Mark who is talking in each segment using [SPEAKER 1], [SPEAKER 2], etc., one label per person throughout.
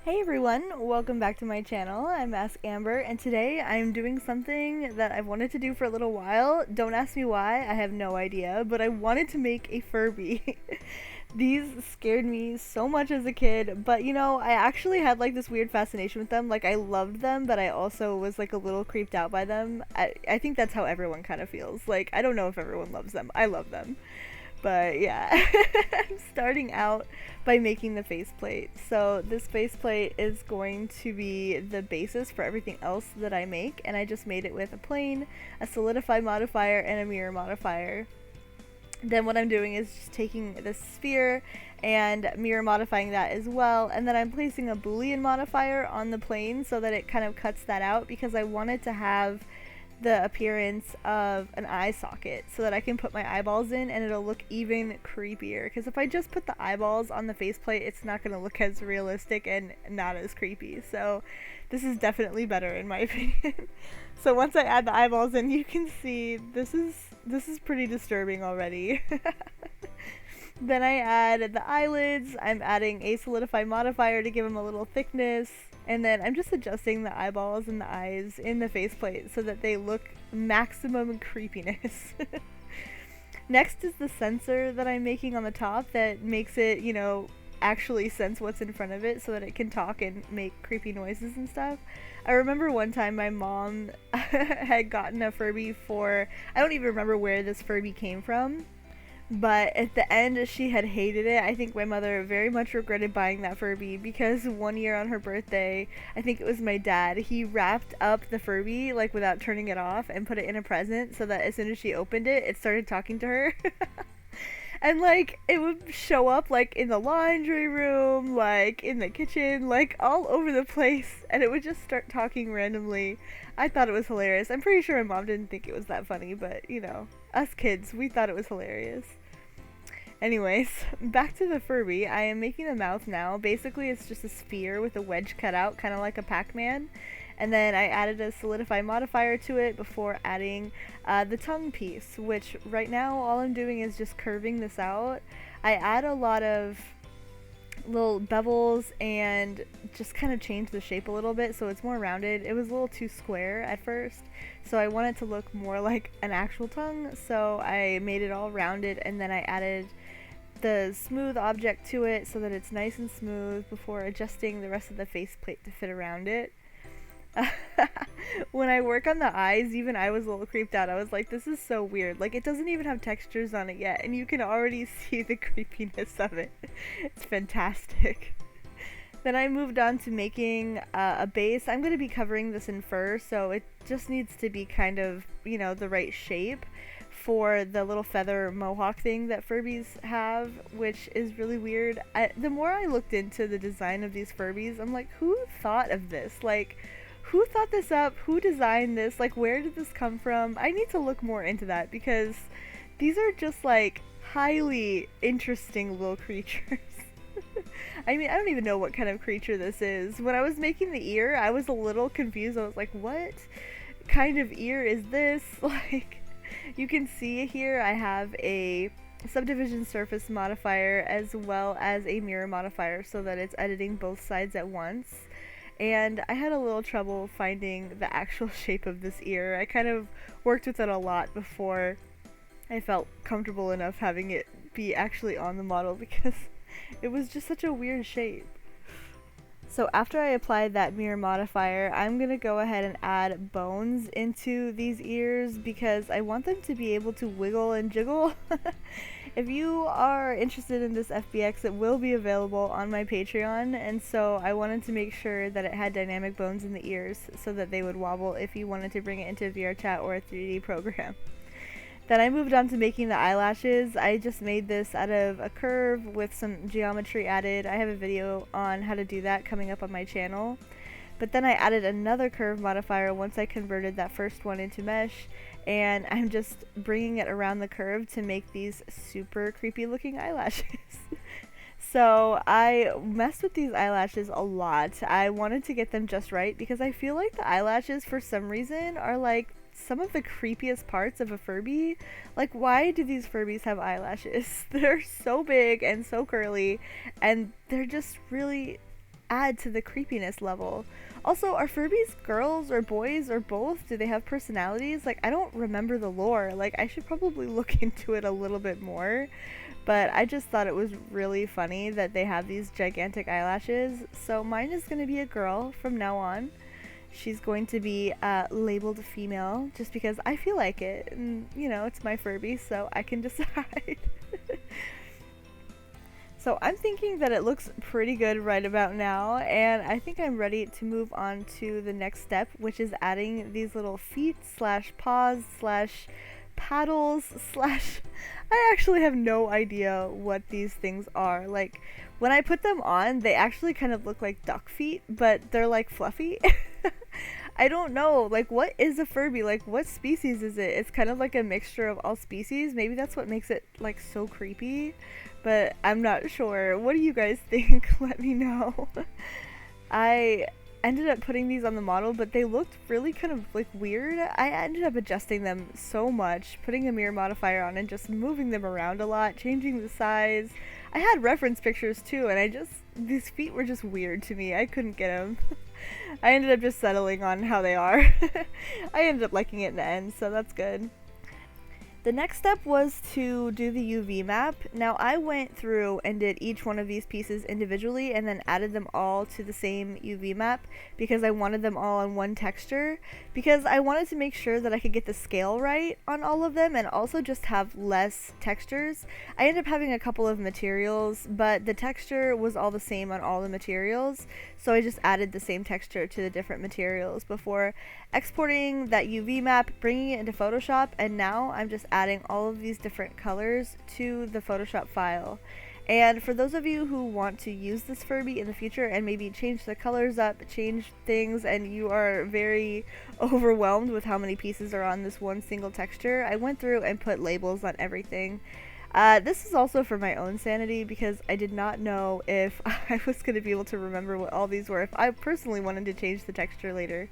[SPEAKER 1] Hey everyone, welcome back to my channel. I'm Ask Amber, and today I'm doing something that I've wanted to do for a little while. Don't ask me why, I have no idea, but I wanted to make a Furby. These scared me so much as a kid, but you know, I actually had like this weird fascination with them. Like, I loved them, but I also was like a little creeped out by them. I think that's how everyone kind of feels. Like, I don't know if everyone loves them. I love them. But yeah, I'm starting out by making the faceplate. So this faceplate is going to be the basis for everything else that I make, and I just made it with a plane, a solidify modifier, and a mirror modifier. Then what I'm doing is just taking this sphere and mirror modifying that as well, and then I'm placing a Boolean modifier on the plane so that it kind of cuts that out, because I wanted to have the appearance of an eye socket so that I can put my eyeballs in and it'll look even creepier, because if I just put the eyeballs on the faceplate, it's not going to look as realistic and not as creepy. So this is definitely better in my opinion. So once I add the eyeballs in, you can see this is pretty disturbing already. Then I add the eyelids. I'm adding a solidify modifier to give them a little thickness. And then I'm just adjusting the eyeballs and the eyes in the faceplate so that they look maximum creepiness. Next is the sensor that I'm making on the top that makes it, you know, actually sense what's in front of it so that it can talk and make creepy noises and stuff. I remember one time my mom had gotten a Furby for, I don't even remember where this Furby came from, but at the end she had hated it. I think my mother very much regretted buying that Furby, because one year on her birthday, I think it was my dad, he wrapped up the Furby like without turning it off and put it in a present so that as soon as she opened it, it started talking to her. And like it would show up like in the laundry room, like in the kitchen, like all over the place, and it would just start talking randomly. I thought it was hilarious. I'm pretty sure my mom didn't think it was that funny, but you know, us kids, we thought it was hilarious. Anyways, back to the Furby. I am making the mouth now. Basically, it's just a sphere with a wedge cut out, kind of like a Pac-Man. And then I added a solidify modifier to it before adding the tongue piece, which right now all I'm doing is just curving this out. I add a lot of little bevels and just kind of change the shape a little bit so it's more rounded. It was a little too square at first, so I want it to look more like an actual tongue, so I made it all rounded, and then I added the smooth object to it so that it's nice and smooth before adjusting the rest of the faceplate to fit around it. When I work on the eyes, even I was a little creeped out. I was like, this is so weird. Like, it doesn't even have textures on it yet, and you can already see the creepiness of it. It's fantastic. Then I moved on to making a base. I'm going to be covering this in fur, so it just needs to be kind of, you know, the right shape for the little feather mohawk thing that Furbies have, which is really weird. The more I looked into the design of these Furbies, I'm like, who thought of this? Like, who thought this up? Who designed this? Like, where did this come from? I need to look more into that, because these are just like highly interesting little creatures. I mean, I don't even know what kind of creature this is. When I was making the ear, I was a little confused. I was like, what kind of ear is this? Like, you can see here I have a subdivision surface modifier as well as a mirror modifier so that it's editing both sides at once. And I had a little trouble finding the actual shape of this ear. I kind of worked with it a lot before I felt comfortable enough having it be actually on the model, because it was just such a weird shape. So after I applied that mirror modifier, I'm going to go ahead and add bones into these ears because I want them to be able to wiggle and jiggle. If you are interested in this FBX, it will be available on my Patreon, and so I wanted to make sure that it had dynamic bones in the ears so that they would wobble if you wanted to bring it into a VR chat or a 3D program. Then I moved on to making the eyelashes. I just made this out of a curve with some geometry added. I have a video on how to do that coming up on my channel. But then I added another curve modifier once I converted that first one into mesh, and I'm just bringing it around the curve to make these super creepy looking eyelashes. So I messed with these eyelashes a lot. I wanted to get them just right because I feel like the eyelashes for some reason are like some of the creepiest parts of a Furby. Like, why do these Furbies have eyelashes? They're so big and so curly, and they're just really add to the creepiness level. Also, are Furbies girls or boys or both? Do they have personalities? Like, I don't remember the lore. Like, I should probably look into it a little bit more. But I just thought it was really funny that they have these gigantic eyelashes. So mine is going to be a girl from now on. She's going to be labeled female just because I feel like it. And, you know, it's my Furby, so I can decide. So I'm thinking that it looks pretty good right about now, and I think I'm ready to move on to the next step, which is adding these little feet slash paws slash paddles slash I actually have no idea what these things are. Like, when I put them on, they actually kind of look like duck feet, but they're like fluffy. I don't know, like, what is a Furby? Like, what species is it? It's kind of like a mixture of all species. Maybe that's what makes it, like, so creepy, but I'm not sure. What do you guys think? Let me know. I ended up putting these on the model, but they looked really kind of, like, weird. I ended up adjusting them so much, putting a mirror modifier on and just moving them around a lot, changing the size. I had reference pictures, too, and these feet were just weird to me. I couldn't get them. I ended up just settling on how they are. I ended up liking it in the end, so that's good. The next step was to do the UV map. Now I went through and did each one of these pieces individually and then added them all to the same UV map because I wanted them all on one texture, because I wanted to make sure that I could get the scale right on all of them and also just have less textures. I ended up having a couple of materials, but the texture was all the same on all the materials, so I just added the same texture to the different materials before exporting that UV map, bringing it into Photoshop, and now I'm just adding all of these different colors to the Photoshop file. And for those of you who want to use this Furby in the future and maybe change the colors up, change things, and you are very overwhelmed with how many pieces are on this one single texture, I went through and put labels on everything. This is also for my own sanity because I did not know if I was going to be able to remember what all these were if I personally wanted to change the texture later.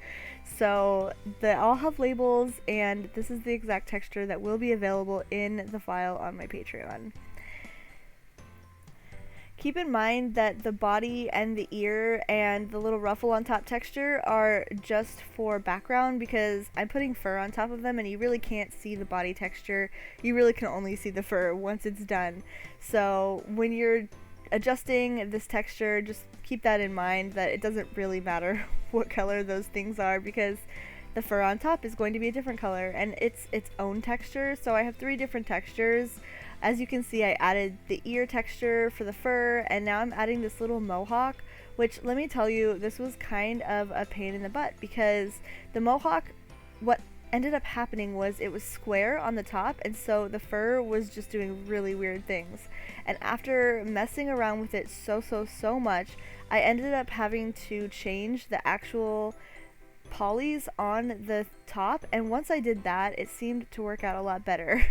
[SPEAKER 1] So they all have labels, and this is the exact texture that will be available in the file on my Patreon. Keep in mind that the body and the ear and the little ruffle on top texture are just for background because I'm putting fur on top of them and you really can't see the body texture. You really can only see the fur once it's done. So when you're adjusting this texture, just keep that in mind, that it doesn't really matter what color those things are because the fur on top is going to be a different color and it's its own texture. So I have 3 different textures. As you can see, I added the ear texture for the fur, and now I'm adding this little mohawk, which, let me tell you, this was kind of a pain in the butt because the mohawk, what ended up happening was it was square on the top, and so the fur was just doing really weird things. And after messing around with it so much, I ended up having to change the actual polys on the top, and once I did that, it seemed to work out a lot better.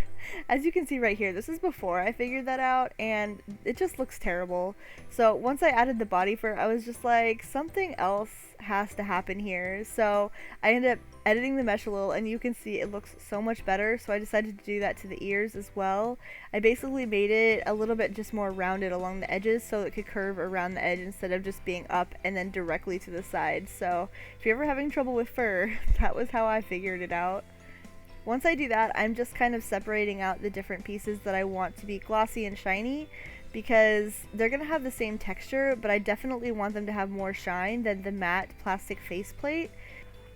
[SPEAKER 1] As you can see right here, this is before I figured that out, and it just looks terrible. So once I added the body fur, I was just like, something else has to happen here. So I ended up editing the mesh a little, and you can see it looks so much better, so I decided to do that to the ears as well. I basically made it a little bit just more rounded along the edges so it could curve around the edge instead of just being up and then directly to the side. So if you're ever having trouble with fur, that was how I figured it out. Once I do that, I'm just kind of separating out the different pieces that I want to be glossy and shiny because they're going to have the same texture, but I definitely want them to have more shine than the matte plastic faceplate.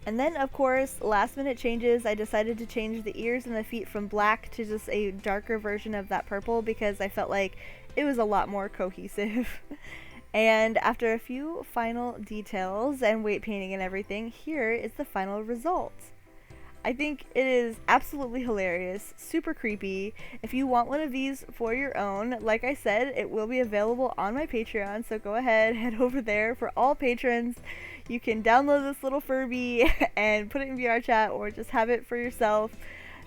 [SPEAKER 1] And then, of course, last minute changes, I decided to change the ears and the feet from black to just a darker version of that purple because I felt like it was a lot more cohesive. And after a few final details and weight painting and everything, here is the final result. I think it is absolutely hilarious, super creepy. If you want one of these for your own, like I said, it will be available on my Patreon, so go ahead, head over there for all patrons. You can download this little Furby and put it in VR chat or just have it for yourself.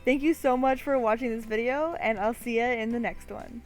[SPEAKER 1] Thank you so much for watching this video, and I'll see ya in the next one.